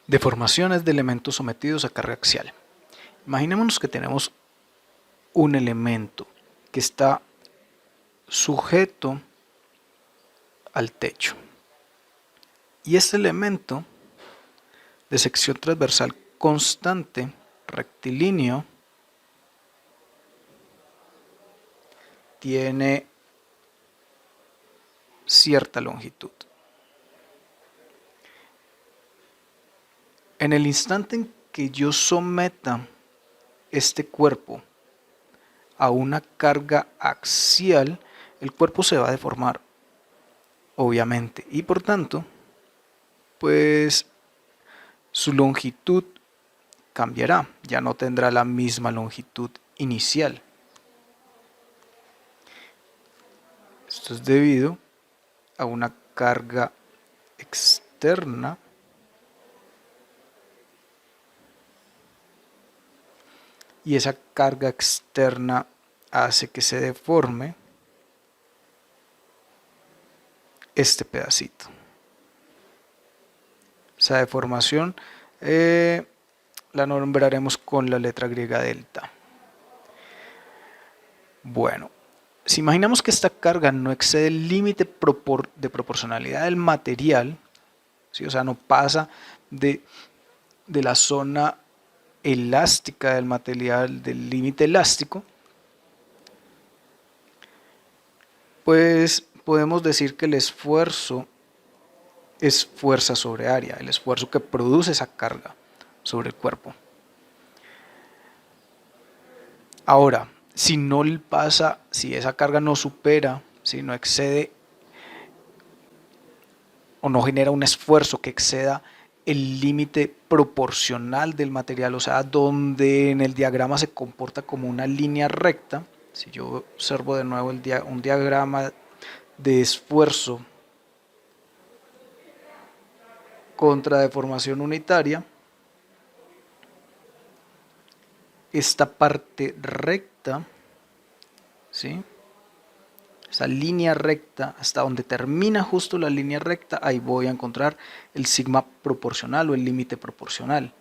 Deformaciones de elementos sometidos a carga axial. Imaginémonos que tenemos un elemento que está sujeto al techo. Y este elemento de sección transversal constante, rectilíneo, tiene cierta longitud. En el instante en que yo someta este cuerpo a una carga axial, el cuerpo se va a deformar, obviamente, y por tanto, pues su longitud cambiará, ya no tendrá la misma longitud inicial. Esto es debido a una carga externa y esa carga externa hace que se deforme este pedacito. Esa deformación la nombraremos con la letra griega delta. Bueno, si imaginamos que esta carga no excede el límite de proporcionalidad del material, ¿sí? O sea, no pasa de la zona elástica del material, del límite elástico, pues podemos decir que el esfuerzo es fuerza sobre área, el esfuerzo que produce esa carga sobre el cuerpo. Ahora, si no pasa, si esa carga no supera, si no excede o no genera un esfuerzo que exceda el límite proporcional del material, o sea, donde en el diagrama se comporta como una línea recta. Si yo observo de nuevo un diagrama de esfuerzo contra deformación unitaria, esta parte recta, ¿sí? Esa línea recta, hasta donde termina justo la línea recta, ahí voy a encontrar el sigma proporcional o el límite proporcional.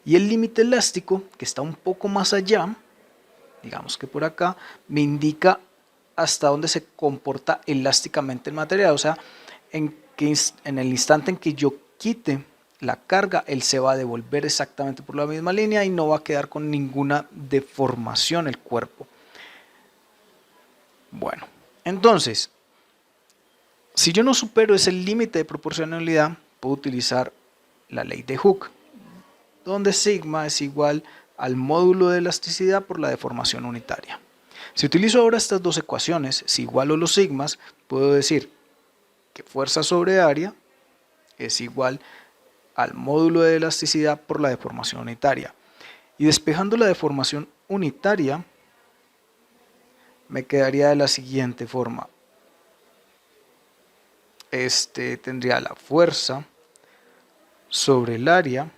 Y el límite elástico, que está un poco más allá, digamos que por acá, me indica hasta dónde se comporta elásticamente el material. O sea, en el instante en que yo quite la carga, él se va a devolver exactamente por la misma línea y no va a quedar con ninguna deformación el cuerpo. Bueno, entonces, si yo no supero ese límite de proporcionalidad, puedo utilizar la ley de Hooke, donde sigma es igual al módulo de elasticidad por la deformación unitaria. Si utilizo ahora estas dos ecuaciones, si igualo los sigmas, puedo decir que fuerza sobre área es igual al módulo de elasticidad por la deformación unitaria. Y despejando la deformación unitaria, me quedaría de la siguiente forma. Tendría la fuerza sobre el área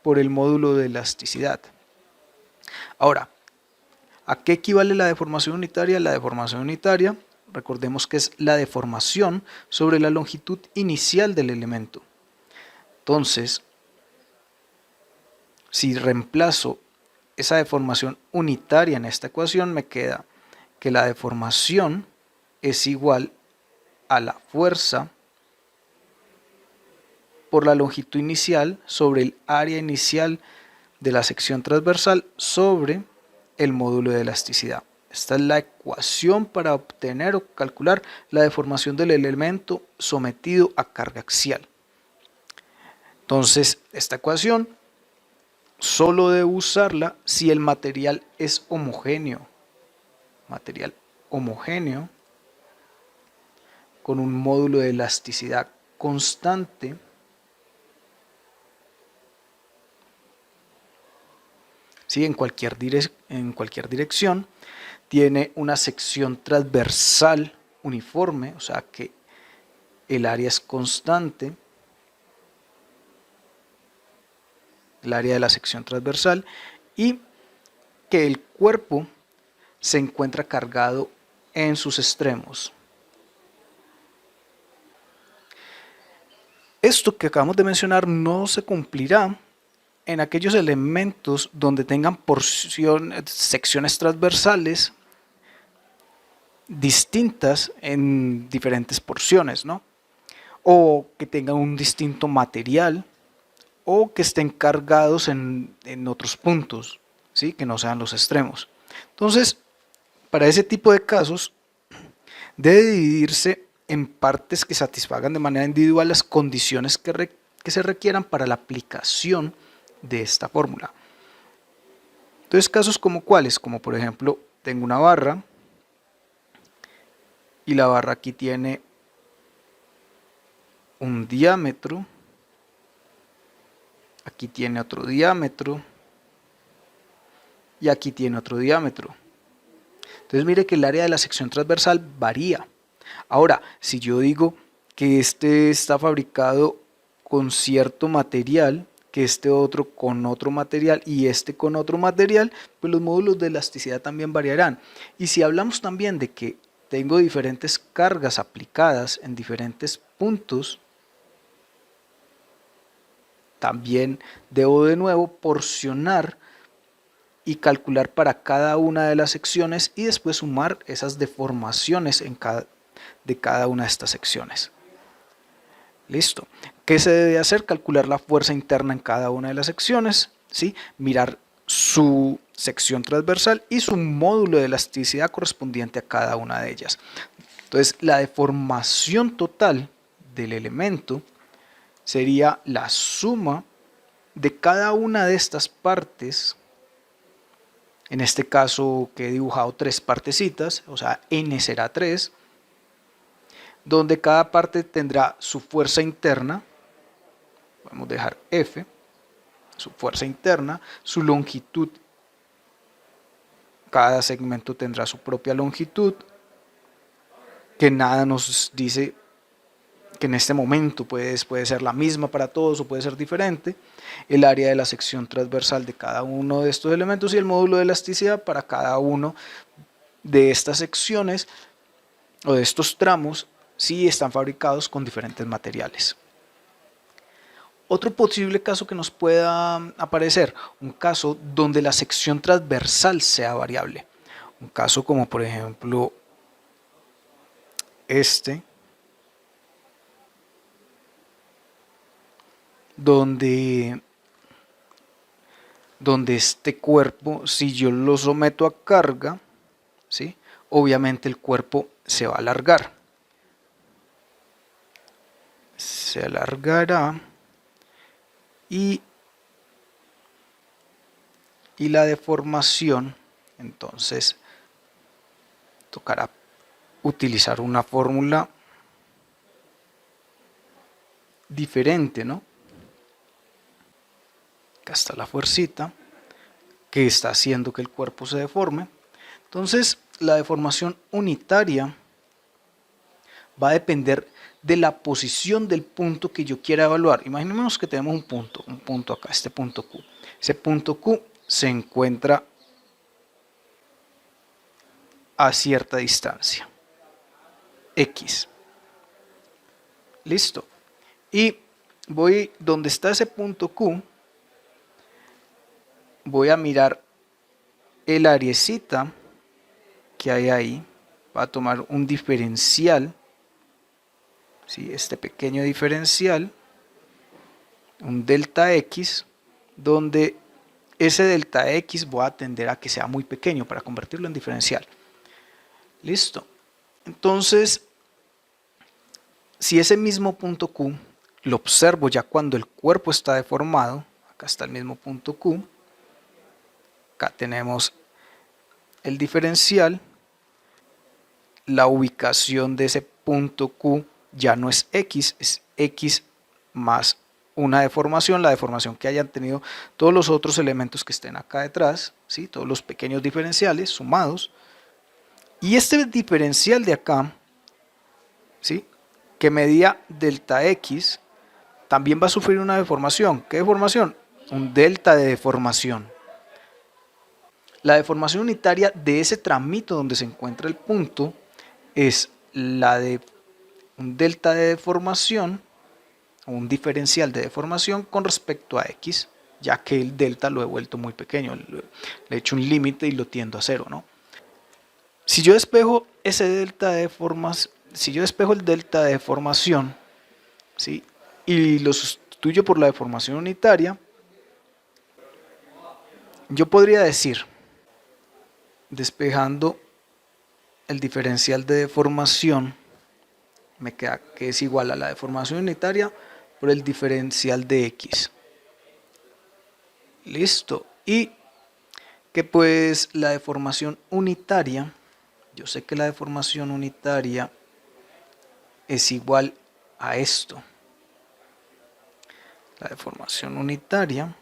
por el módulo de elasticidad. Ahora, ¿a qué equivale la deformación unitaria? La deformación unitaria, recordemos que es la deformación sobre la longitud inicial del elemento. Entonces, si reemplazo esa deformación unitaria en esta ecuación, me queda que la deformación es igual a la fuerza por la longitud inicial sobre el área inicial de la sección transversal sobre el módulo de elasticidad. Esta es la ecuación para obtener o calcular la deformación del elemento sometido a carga axial. Entonces, esta ecuación solo debo usarla si el material es homogéneo. Material homogéneo con un módulo de elasticidad constante ¿sí? en cualquier dirección, tiene una sección transversal uniforme, o sea que el área es constante, el área de la sección transversal, y que el cuerpo se encuentra cargado en sus extremos. Esto que acabamos de mencionar no se cumplirá en aquellos elementos donde tengan secciones transversales distintas en diferentes porciones, ¿no? O que tengan un distinto material, o que estén cargados en otros puntos, ¿sí? Que no sean los extremos. Entonces, para ese tipo de casos, debe dividirse en partes que satisfagan de manera individual las condiciones que se requieran para la aplicación de esta fórmula. Entonces, casos como cuáles, como por ejemplo, tengo una barra y la barra aquí tiene un diámetro, aquí tiene otro diámetro y aquí tiene otro diámetro. Entonces mire que el área de la sección transversal varía. Ahora, si yo digo que este está fabricado con cierto material, que este otro con otro material y este con otro material, pues los módulos de elasticidad también variarán. Y si hablamos también de que tengo diferentes cargas aplicadas en diferentes puntos, también debo de nuevo porcionar y calcular para cada una de las secciones y después sumar esas deformaciones de cada una de estas secciones. Listo. ¿Qué se debe hacer? Calcular la fuerza interna en cada una de las secciones, ¿sí? Mirar su sección transversal y su módulo de elasticidad correspondiente a cada una de ellas. Entonces, la deformación total del elemento sería la suma de cada una de estas partes. En este caso que he dibujado 3 partecitas, o sea, n será 3, donde cada parte tendrá su fuerza interna, podemos dejar F, su fuerza interna, su longitud, cada segmento tendrá su propia longitud, que nada nos dice que en este momento puede ser la misma para todos o puede ser diferente, el área de la sección transversal de cada uno de estos elementos y el módulo de elasticidad para cada uno de estas secciones o de estos tramos si están fabricados con diferentes materiales. Otro posible caso que nos pueda aparecer, un caso donde la sección transversal sea variable. Un caso como por ejemplo este, donde este cuerpo, si yo lo someto a carga, ¿sí? Obviamente el cuerpo se va a alargar. Se alargará y la deformación, entonces tocará utilizar una fórmula diferente, ¿no? Acá está la fuercita que está haciendo que el cuerpo se deforme. Entonces, la deformación unitaria va a depender de la posición del punto que yo quiera evaluar. Imaginemos que tenemos un punto acá, este punto Q. Ese punto Q se encuentra a cierta distancia, X. Listo. Y voy donde está ese punto Q, voy a mirar el ariecita que hay ahí, va a tomar un diferencial, ¿sí? Este pequeño diferencial, un delta X, donde ese delta X voy a tender a que sea muy pequeño para convertirlo en diferencial. Listo. Entonces, si ese mismo punto Q lo observo ya cuando el cuerpo está deformado, acá está el mismo punto Q, acá tenemos el diferencial, la ubicación de ese punto Q ya no es X más una deformación, la deformación que hayan tenido todos los otros elementos que estén acá detrás, ¿sí? Todos los pequeños diferenciales sumados. Y este diferencial de acá, ¿sí? Que medía delta X, también va a sufrir una deformación. ¿Qué deformación? Un delta de deformación. La deformación unitaria de ese tramito donde se encuentra el punto es la de un delta de deformación un diferencial de deformación con respecto a X, ya que el delta lo he vuelto muy pequeño, le he hecho un límite y lo tiendo a cero, ¿no? Si yo despejo ese delta de deformación, si yo despejo el delta de deformación, ¿sí?, y lo sustituyo por la deformación unitaria, yo podría decir, despejando el diferencial de deformación, me queda que es igual a la deformación unitaria por el diferencial de X. Listo. Y que pues la deformación unitaria, yo sé que la deformación unitaria es igual a esto. La deformación unitaria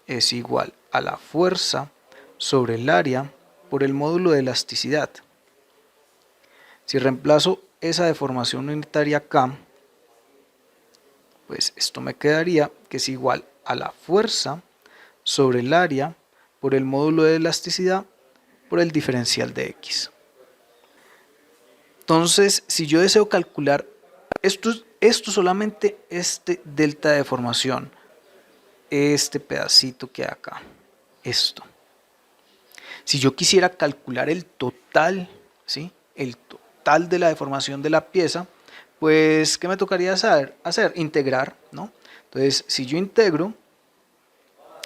es igual a la fuerza sobre el área por el módulo de elasticidad. Si reemplazo esa deformación unitaria acá, pues esto me quedaría que es igual a la fuerza sobre el área por el módulo de elasticidad por el diferencial de X. Entonces, si yo deseo calcular esto solamente este delta de deformación, este pedacito que hay acá, esto. Si yo quisiera calcular el total, ¿sí?, el total de la deformación de la pieza, pues, ¿qué me tocaría hacer? Integrar, ¿no? Entonces, si yo integro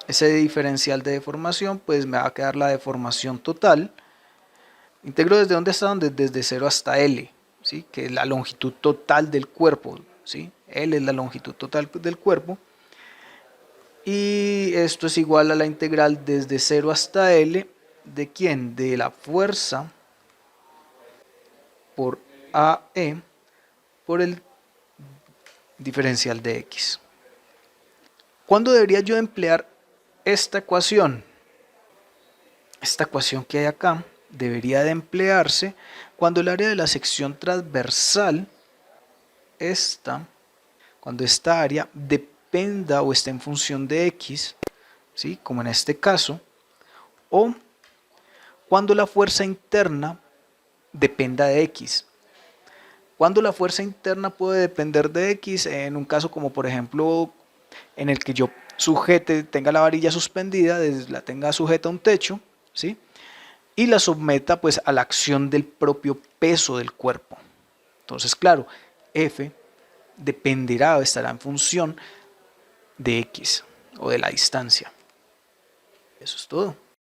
ese diferencial de deformación, pues me va a quedar la deformación total. Integro desde dónde está, desde 0 hasta L, ¿sí?, que es la longitud total del cuerpo, ¿sí? L es la longitud total del cuerpo. Y esto es igual a la integral desde 0 hasta L, ¿de quién? De la fuerza por AE por el diferencial de X. ¿Cuándo debería yo emplear esta ecuación? Esta ecuación que hay acá debería de emplearse cuando el área de la sección transversal, cuando esta área dependa o esté en función de X, ¿sí?, como en este caso, o cuando la fuerza interna dependa de X. Cuando la fuerza interna puede depender de X, en un caso como por ejemplo en el que yo tenga la varilla suspendida, la tenga sujeta a un techo, ¿sí?, y la someta pues a la acción del propio peso del cuerpo. Entonces, claro, F dependerá o estará en función de X o de la distancia. Eso es todo.